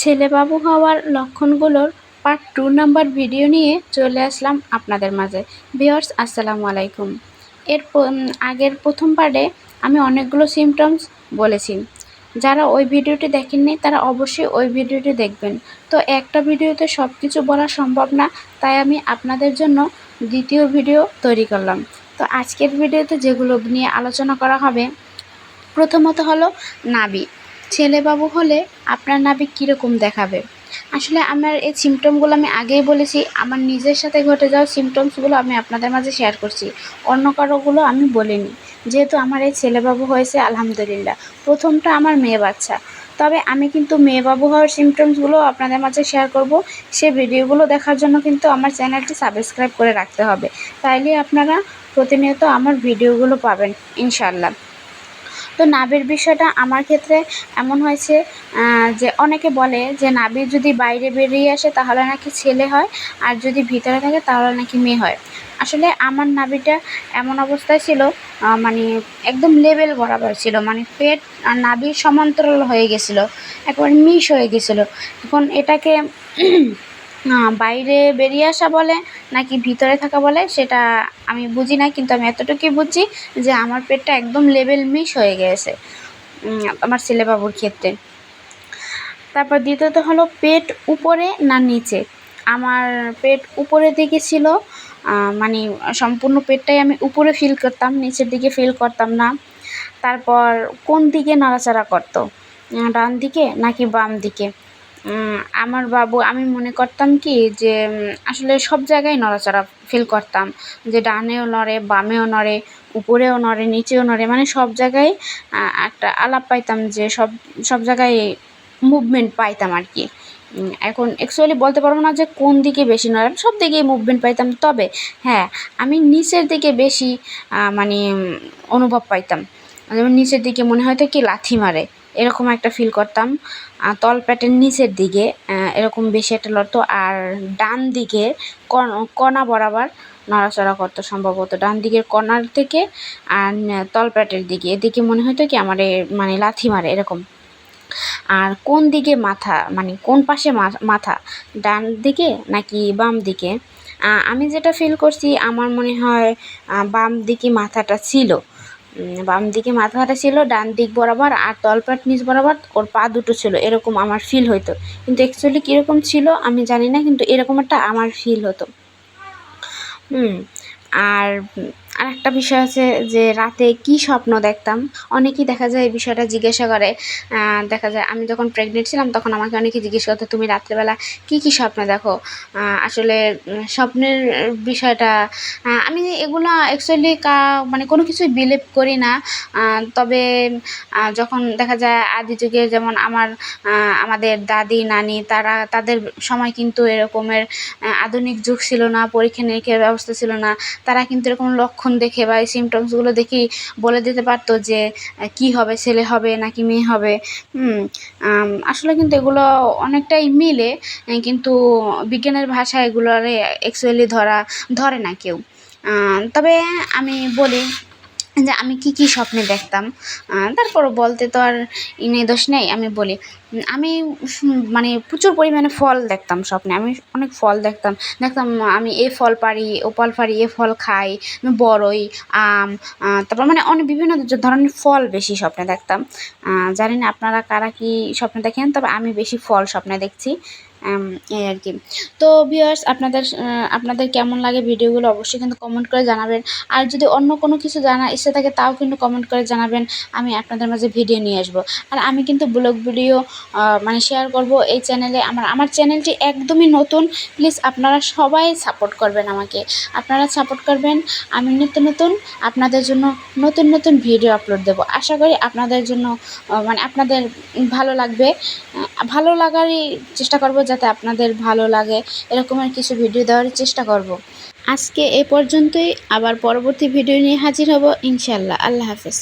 ছেলেবাবু হওয়ার লক্ষণগুলোর part 2 number video নিয়ে চলে আসলাম আপনাদের মাঝে। ভিউয়ার্স আসসালামু আলাইকুম। আগের প্রথম পার্টে আমি অনেকগুলো সিমটমস বলেছি। যারা ওই ভিডিওটি দেখেননি তারা অবশ্যই ওই ভিডিওটি দেখবেন। তো একটা ভিডিওতে সব কিছু বলা সম্ভব না, তাই আমি আপনাদের জন্য দ্বিতীয় ভিডিও তৈরি করলাম। তো আজকের ভিডিওতে যেগুলো নিয়ে আলোচনা করা হবে, প্রথমত হলো নাভি। ছেলেবাবু হলে আপনার নাভি কীরকম দেখাবে? আসলে আমার এই সিমটমগুলো আমি আগেই বলেছি, আমার নিজের সাথে ঘটে যাওয়া সিমটমসগুলো আমি আপনাদের মাঝে শেয়ার করছি, অন্য কারোগুলো আমি বলিনি। যেহেতু আমার এই ছেলেবাবু হয়েছে আলহামদুলিল্লাহ, প্রথমটা আমার মেয়ে বাচ্চা, তবে আমি কিন্তু মেয়েবাবু হওয়ার সিমটমসগুলো আপনাদের মাঝে শেয়ার করব। সে ভিডিওগুলো দেখার জন্য কিন্তু আমার চ্যানেলটি সাবস্ক্রাইব করে রাখতে হবে, তাইলে আপনারা প্রতিনিয়ত আমার ভিডিওগুলো পাবেন ইনশাল্লাহ। তো নাভির বিষয়টা আমার ক্ষেত্রে এমন হয়েছে যে অনেকে বলে যে নাভি যদি বাইরে বেরিয়ে আসে তাহলে নাকি ছেলে হয়, আর যদি ভিতরে থাকে তাহলে নাকি মেয়ে হয়। আসলে আমার নাভিটা এমন অবস্থায় ছিল, মানে একদম লেভেল বরাবর ছিল, মানে পেট আর নাভির সমান্তরাল হয়ে গেছিলো, একবার মিশ হয়ে গেছিলো। এখন এটাকে বাইরে বেরিয়ে আসা বলে নাকি ভিতরে থাকা বলে সেটা আমি বুঝি না, কিন্তু আমি এতটুকুই বুঝছি যে আমার পেটটা একদম লেভেল মিশ হয়ে গেছে আমার ছেলেবাবুর ক্ষেত্রে। তারপর দ্বিতীয়ত হলো পেট উপরে না নিচে। আমার পেট উপরের দিকে ছিল, মানে সম্পূর্ণ পেটটাই আমি উপরে ফিল করতাম, নিচের দিকে ফিল করতাম না। তারপর কোন দিকে নাড়াচাড়া করতো, ডান দিকে নাকি বাম দিকে? আমার বাবু, আমি মনে করতাম কি যে আসলে সব জায়গায় নড়াচড়া ফিল করতাম, যে ডানেও নড়ে, বামেও নড়ে, উপরেও নড়ে, নিচেও নড়ে, মানে সব জায়গায় একটা আলাপ পাইতাম যে সব জায়গায় মুভমেন্ট পাইতাম আর কি। এখন অ্যাকচুয়ালি বলতে পারবো না যে কোন দিকে বেশি নড়ে, সব দিকেই মুভমেন্ট পাইতাম, তবে হ্যাঁ আমি নিচের দিকে বেশি মানে অনুভব পাইতাম। যেমন নিচের দিকে মনে হয়তো কি লাথি মারে, এরকম একটা ফিল করতাম। তলপেটের নিচের দিকে এরকম বেশি একটা লড়তো, আর ডান দিকে কণা বরাবর নড়াচড়া করতো, সম্ভবত ডান দিকের কণার থেকে আর তলপেটের দিকে, এদিকে মনে হয়তো কি আমার মানে লাথি মারে এরকম। আর কোন দিকে মাথা, মানে কোন পাশে মাথা, ডান দিকে নাকি বাম দিকে? আমি যেটা ফিল করছি আমার মনে হয় বাম দিকে মাথাটা ছিল, বাম দিকে মাথাটা ছিল, ডান দিক বরাবর আর তলপেট নিচ বরাবর ওর পা দুটো ছিল, এরকম আমার ফিল হতো। কিন্তু অ্যাকচুয়ালি কীরকম ছিল আমি জানি না, কিন্তু এরকম একটা আমার ফিল হতো। আর আরেকটা বিষয় আছে যে রাতে কি স্বপ্ন দেখতাম, অনেকেই দেখা যায় এই বিষয়টা জিজ্ঞাসা করে। দেখা যায় আমি যখন প্রেগনেন্ট ছিলাম তখন আমাকে অনেকে জিজ্ঞেস করতো তুমি রাত্রেবেলা কি স্বপ্ন দেখো। আসলে স্বপ্নের বিষয়টা আমি এগুলো অ্যাকচুয়ালি মানে কোনো কিছুই বিলিভ করি না। তবে যখন দেখা যায় আদি যুগে যেমন আমাদের দাদি নানি তাদের সময় কিন্তু এরকমের আধুনিক যুগ ছিল না, পরীক্ষা নিরীক্ষার ব্যবস্থা ছিল না, তারা কিন্তু এরকম লক্ষণ দেখে বা এই সিমটমসগুলো দেখেই বলে দিতে পারতো যে কি হবে, ছেলে হবে নাকি মেয়ে হবে। আসলে কিন্তু এগুলো অনেকটাই মিলে, কিন্তু বিজ্ঞানের ভাষায় এগুলোরে অ্যাকচুয়ালি ধরে না কেউ। তবে আমি বলি যে আমি কি স্বপ্নে দেখতাম, তারপরও বলতে তো আর দোষ নেই। আমি বলি আমি মানে প্রচুর পরিমাণে ফল দেখতাম স্বপ্নে, আমি অনেক ফল দেখতাম। আমি এ ফল পারি, ও ফল পারি, এ ফল খাই, বড়ই, আম, তারপর মানে অনেক বিভিন্ন ধরনের ফল বেশি স্বপ্নে দেখতাম। জানি না আপনারা কারা কি স্বপ্নে দেখেন, তবে আমি বেশি ফল স্বপ্নে দেখছি, এই আর কি। তো ভিউয়ার্স আপনাদের কেমন লাগে ভিডিওগুলো অবশ্যই কিন্তু কমেন্ট করে জানাবেন, আর যদি অন্য কোনো কিছু জানার ইচ্ছে থাকে তাও কিন্তু কমেন্ট করে জানাবেন, আমি আপনাদের মাঝে ভিডিও নিয়ে আসবো। আর আমি কিন্তু ব্লগ ভিডিও মানে শেয়ার করব এই চ্যানেলে। আমার চ্যানেলটি একদমই নতুন, প্লিজ আপনারা সবাই সাপোর্ট করবেন আমাকে, আপনারা সাপোর্ট করবেন, আমি নতুন আপনাদের জন্য নতুন ভিডিও আপলোড দেব। আশা করি আপনাদের জন্য মানে আপনাদের ভালো লাগবে, ভালো লাগারই চেষ্টা করব, যাতে আপনাদের ভালো লাগে এরকমের কিছু ভিডিও দেওয়ার চেষ্টা করব। আজকে এ পর্যন্তই, আবার পরবর্তী ভিডিও নিয়ে হাজির হব ইনশাল্লাহ। আল্লাহ হাফেজ।